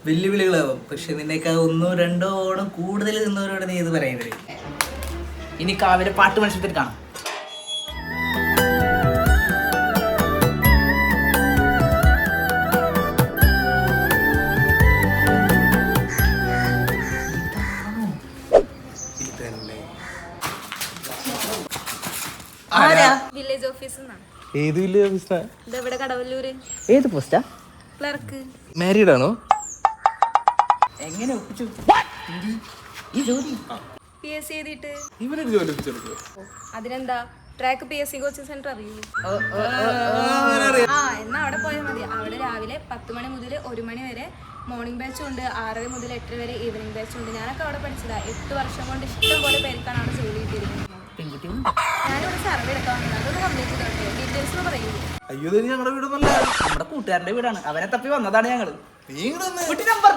വെല്ലുവിളികളാവും. പക്ഷെ നിന്നേക്കാൾ 1-2 ഓണം കൂടുതൽ നിന്നവരോട് നീ ഇത് പറയുന്നത്. ഇനി കാവ്യയുടെ പാട്ട് മത്സരത്തിൽ കാണാം. വില്ലേജ് ഓഫീസ് ഏത് വില്ലേജ് ഓഫീസറാ? ഇതെവിടെ കടവല്ലൂര്. ഏത് പോസ്റ്റാ? ക്ലർക്ക്. മാരീഡ് ആണോ? എങ്ങനെ ഒപ്പിച്ചു ഈ ജോലി? PSC എഴുതിയിട്ട്. ഇവനൊരു ജോലി ഒപ്പിച്ചെടുക്കോ? അതിനെന്താ, ട്രാക്ക് PSC കോച്ചിങ് സെന്റർ അറിയൂ? എന്നാ അവിടെ പോയാൽ മതി. അവിടെ രാവിലെ 10 മണി മുതൽ 1 മണി വരെ മോർണിംഗ് ബാച്ചും ഉണ്ട്, 6:30 മുതൽ 8:00 വരെ ഈവനിങ് ബാച്ചും ഉണ്ട്. ഞാനൊക്കെ അവിടെ പഠിച്ചതാ. 8 വർഷം കൊണ്ട് ഇഷ്ടം പോലെ പേർക്കാണ് അവിടെ ജോലി കിട്ടിയിരിക്കുന്നത്. ഞാനിവിടെ സർവേ എടുക്കാൻ വന്നത്. അതൊന്ന് കംപ്ലീറ്റ് ചെയ്തോട്ടെ. ഡീറ്റെയിൽസ് പറയൂ. അയ്യോ, ഞങ്ങളുടെ വീടൊന്നല്ല, നമ്മുടെ കൂട്ടുകാരുടെ വീടാണ്. അവരെ തപ്പി വന്നതാണ് ഞങ്ങള്. നീ നമ്പർ